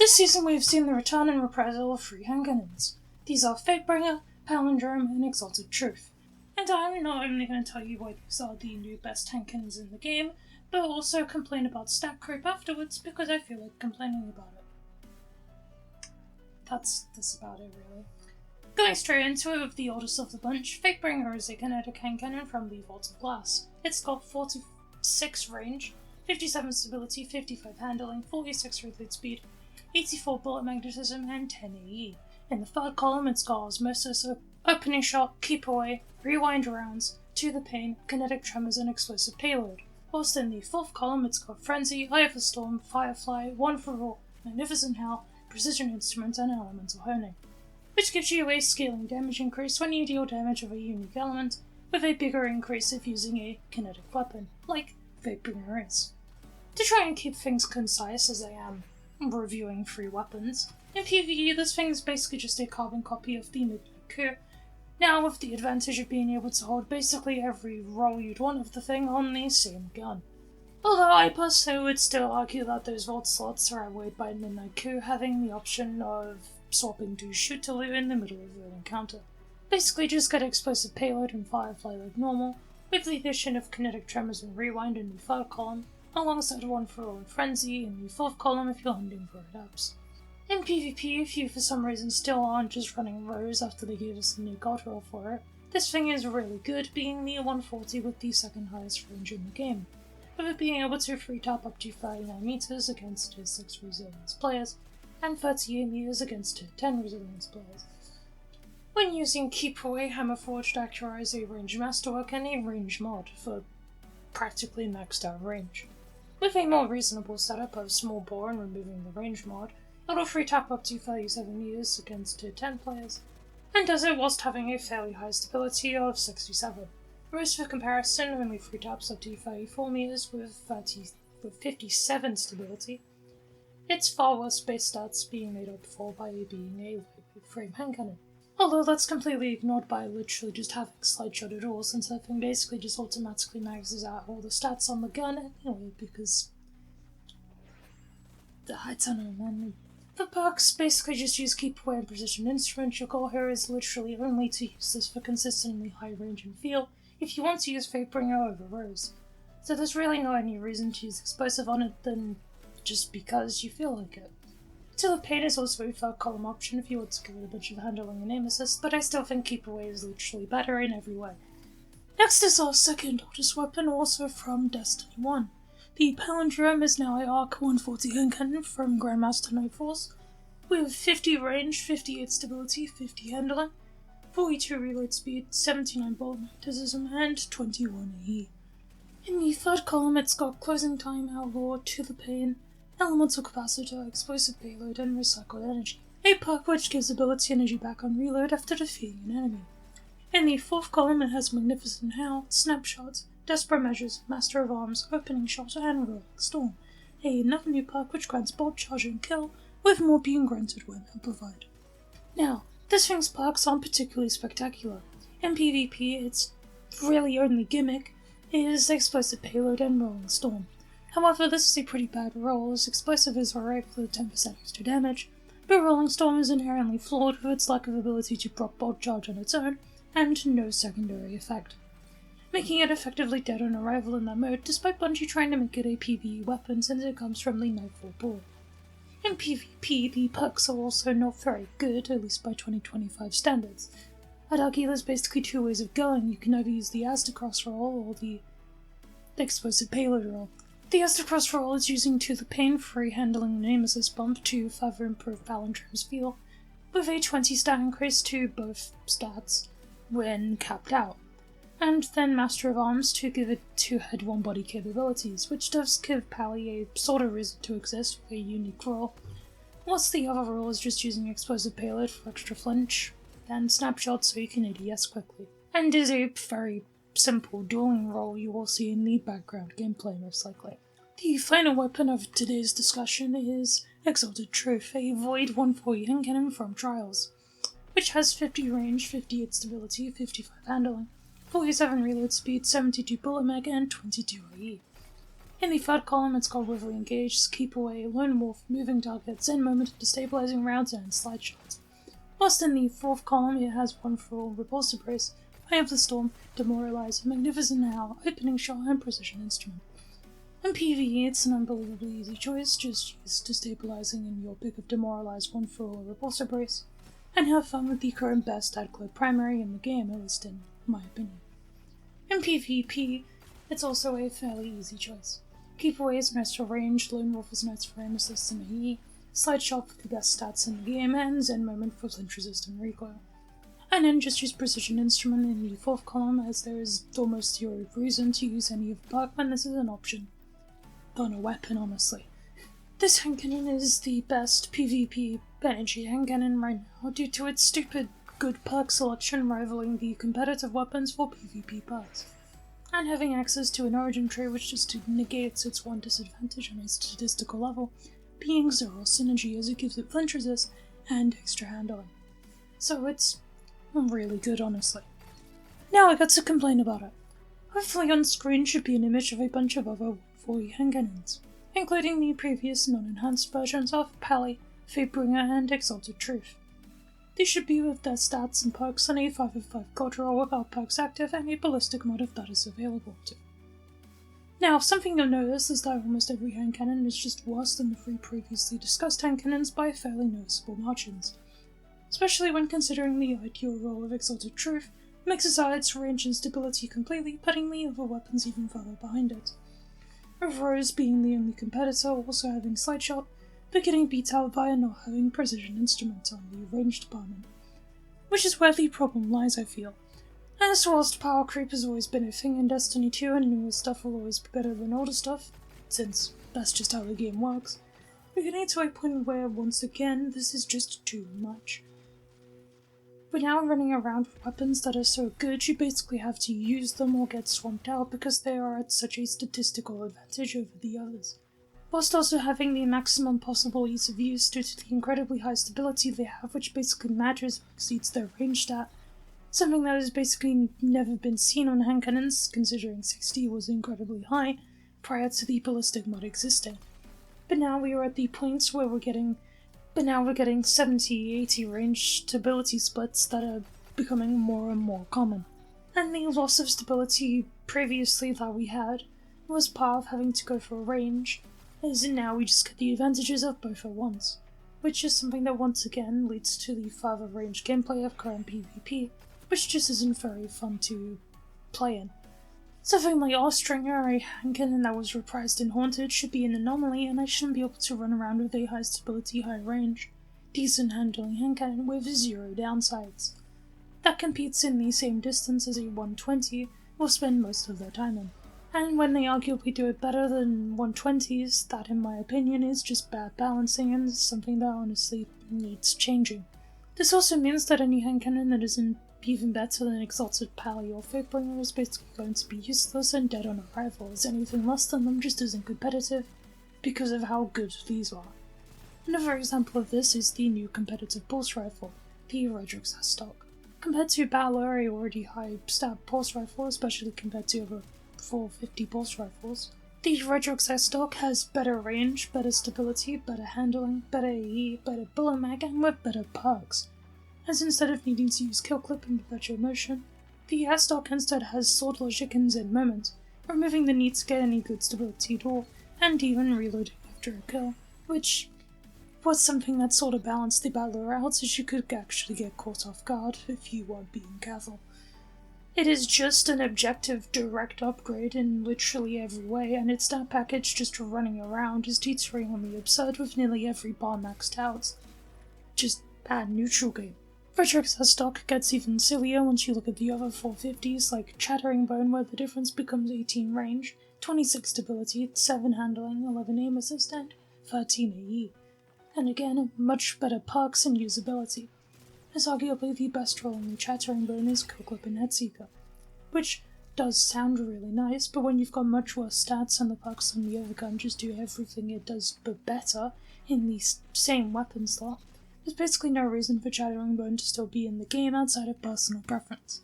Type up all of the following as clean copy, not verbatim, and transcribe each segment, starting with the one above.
This season we have seen the return and reprisal of 3 handcannons. These are Fatebringer, Palindrome, and Exalted Truth. And I'm not only going to tell you why these are the new best handcannons in the game, but also complain about stat creep afterwards because I feel like complaining about it. That's about it really. Going straight into it with the oldest of the bunch, Fatebringer is a kinetic handcannon from the Vault of Glass. It's got 46 range, 57 stability, 55 handling, 46 reload speed, 84 bullet magnetism, and 10 AE. In the third column it's got osmosis, opening shot, keep away, rewind rounds, to the pain, kinetic tremors, and explosive payload. Whilst in the fourth column it's got frenzy, eye of the storm, firefly, one for all, magnificent howl, precision instrument, and elemental honing, which gives you a scaling damage increase when you deal damage of a unique element, with a bigger increase if using a kinetic weapon, like Fatebringer is. To try and keep things concise as I am reviewing 3 weapons, in PvE this thing is basically just a carbon copy of the Midnight Coup, now with the advantage of being able to hold basically every roll you'd want of the thing on the same gun. Although I personally would still argue that those vault slots are outweighed by Midnight Coup having the option of swapping to shoot-to-loot in the middle of an encounter. Basically just get explosive payload and firefly like normal, with the addition of kinetic tremors and rewind in the third column, alongside one for all and frenzy in the fourth column if you're hunting for adapts. In PvP, if you for some reason still aren't just running Rose after they gave us the new god roll for it, this thing is really good, being the 140 with the second highest range in the game, with it being able to free tap up to 39 meters against tier 6 resilience players, and 38 meters against tier 10 resilience players. When using Keep Away, Hammerforged Acura is a range masterwork and a range mod for practically maxed out range. With a more reasonable setup of small bore and removing the range mod, it'll free tap up to 37 meters against tier 10 players, and does it whilst having a fairly high stability of 67. Whereas for comparison, only free taps up to 34 meters with 57 stability. It's far worse base stats being made up for by being a lightweight frame handcannon. Although that's completely ignored by literally just having slide shot at all, since that thing basically just automatically maxes out all the stats on the gun anyway, because I don't know, man. For perks, basically just use Keep Away and Precision Instrument. Your goal here is literally only to use this for consistently high range and feel, if you want to use Fatebringer over Rose. So there's really not any reason to use Explosive on it than just because you feel like it. To the Pain is also a third column option if you want to give it a bunch of handling and aim assist, but I still think Keep Away is literally better in every way. Next is our second oldest weapon, also from Destiny 1. The Palindrome is now a Arc 140 handcannon from Grandmaster Nightforce, with 50 range, 58 stability, 50 handling, 42 reload speed, 79 bullet magnetism, and 21 AE. In the third column it's got Closing Time, Outlaw, To the Pain, Elemental Capacitor, Explosive Payload, and Recycled Energy, a perk which gives ability energy back on reload after defeating an enemy. In the fourth column it has Magnificent Howl, Snapshots, Desperate Measures, Master of Arms, Opening Shot, and Rolling Storm, another new perk which grants Bolt Charge and Kill, with more being granted when amplified. Now, this thing's perks aren't particularly spectacular. In PvP, its really only gimmick is Explosive Payload and Rolling Storm. However, this is a pretty bad roll, as Explosive is alright for the 10% extra damage, but Rolling Storm is inherently flawed with its lack of ability to proc Bolt Charge on its own, and no secondary effect, making it effectively dead on arrival in that mode, despite Bungie trying to make it a PvE weapon since it comes from the Nightfall Ball. In PvP, the perks are also not very good, at least by 2025 standards. I'd argue there's basically 2 ways of going. You can either use the Astacross roll or the Explosive Payload roll. The Astacross roll is using To the Pain free handling and aim assist bump to further improve Palindrome's feel, with a 20 stat increase to both stats when capped out, and then Master of Arms to give it 2-head 1-body capabilities, which does give Pally a sort of reason to exist with a unique roll, whilst the other roll is just using Explosive Payload for extra flinch, and Snapshot so you can ADS quickly, and is a very simple dueling roll you will see in the background gameplay most likely. The final weapon of today's discussion is Exalted Truth, a Void 140 handcannon from Trials, which has 50 range, 58 stability, 55 handling, 47 reload speed, 72 bullet mag, and 22 AE. In the third column, it's got Rivalry Engaged, Keep Away, Lone Wolf, Moving Targets, End Moment, Destabilizing Rounds, and Slide Shots. Whilst in the fourth column, it has One for All, Repulsor Brace, Eye of the Storm, Demoralize, Magnificent Howl, Opening Shot, and Precision Instrument. In PvE, it's an unbelievably easy choice, just use Destabilizing in your pick of Demoralize, One for All, or Repulsor Brace, and have fun with the current best stat primary in the game, at least in my opinion. In PvP, it's also a fairly easy choice. Keep Away is nice for range, Lone Wolf is nice for aim assist and AE, Slide Shot for the best stats in the game, and End Moment for flinch resist and recoil. And then just use Precision Instrument in the fourth column, as there is almost zero reason to use any of the perk when this is an option. Than a weapon, honestly. This handcannon is the best PvP energy handcannon right now due to its stupid good perk selection rivaling the competitive weapons for PvP perks, and having access to an origin tree which just negates its one disadvantage on a statistical level, being zero synergy as it gives it flinch resist and extra handling. So it's really good, honestly. Now I got to complain about it. Hopefully on screen should be an image of a bunch of other 40 handcannons, including the previous non-enhanced versions of Pally, Fatebringer, and Exalted Truth. These should be with their stats and perks and a 5 of 5 cultural without perks active and a ballistic mod if that is available too. Now, something you'll notice is that almost every handcannon is just worse than the 3 previously discussed handcannons by fairly noticeable margins, especially when considering the ideal role of Exalted Truth mixes out its range and stability completely, putting the other weapons even further behind it. With Rose being the only competitor also having Slide Shot, but getting beat out via not having Precision Instrument on the range department. Which is where the problem lies, I feel. As whilst power creep has always been a thing in Destiny 2 and newer stuff will always be better than older stuff, since that's just how the game works, we're getting to a point where, once again, this is just too much. We're now running around with weapons that are so good you basically have to use them or get swamped out because they are at such a statistical advantage over the others, whilst also having the maximum possible ease of use due to the incredibly high stability they have, which basically matches or exceeds their range stat, something that has basically never been seen on handcannons, considering 60 was incredibly high prior to the ballistic mod existing. But now we are at the points where we're getting 70-80 range stability splits that are becoming more and more common. And the loss of stability previously that we had was part of having to go for range, as now we just get the advantages of both at once, which is something that once again leads to the further range gameplay of current PvP, which just isn't very fun to play in. Something like Austringer, a handcannon that was reprised in Haunted, should be an anomaly, and I shouldn't be able to run around with a high stability, high range, decent handling handcannon with zero downsides. That competes in the same distance as a 120 will spend most of their time in. And when they arguably do it better than 120s, that in my opinion is just bad balancing and something that honestly needs changing. This also means that any handcannon that isn't even better than Exalted Pally or Fatebringer is basically going to be useless and dead on arrival, as anything less than them just isn't competitive because of how good these are. Another example of this is the new competitive pulse rifle, the Redrix S-Stock. Compared to Battler, a already high stat pulse rifle, especially compared to other 450 pulse rifles, the Redrix S-Stock has better range, better stability, better handling, better AE, better bullet mag, and with better perks, as instead of needing to use kill clip and perpetual motion, the S-Stock instead has sword logic and Zen moment, removing the need to get any good stability at all, and even reloading after a kill, which was something that sort of balanced the battler out, as you could actually get caught off guard if you weren't being careful. It is just an objective direct upgrade in literally every way, and its stat package just running around is teetering on the absurd with nearly every bar maxed out. Just bad neutral game. Redrix S-Stock gets even sillier once you look at the other 450s like Chattering Bone, where the difference becomes 18 range, 26 stability, 7 handling, 11 aim assist, and 13 AE. And again, much better perks and usability, as arguably the best role in the Chattering Bone is Kill Clip and Headseeker, which does sound really nice, but when you've got much worse stats and the perks on the other gun just do everything it does but better in the same weapon slot, there's basically no reason for Chattering Bone to still be in the game outside of personal preference,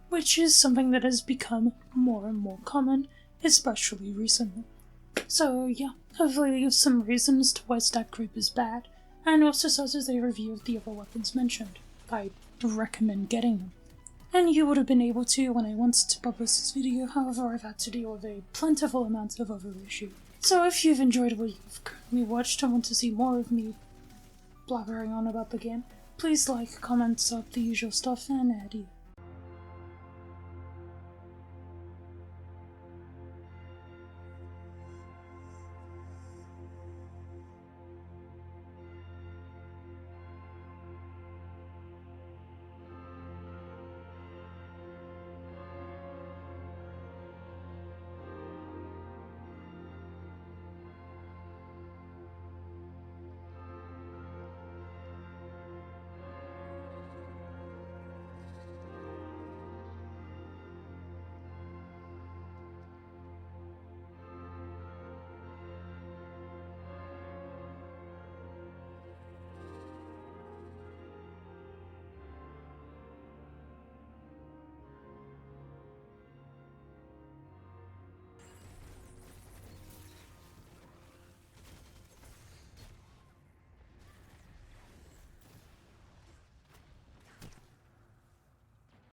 which is something that has become more and more common, especially recently. So yeah, hopefully they give some reasons to why statcreep is bad, and also such as a review of the other weapons mentioned. I recommend getting them. And you would have been able to when I wanted to publish this video, however I've had to deal with a plentiful amount of other issues. So if you've enjoyed what you've currently watched and want to see more of me blabbering on about the game, please like, comment, sub, the usual stuff, and adios.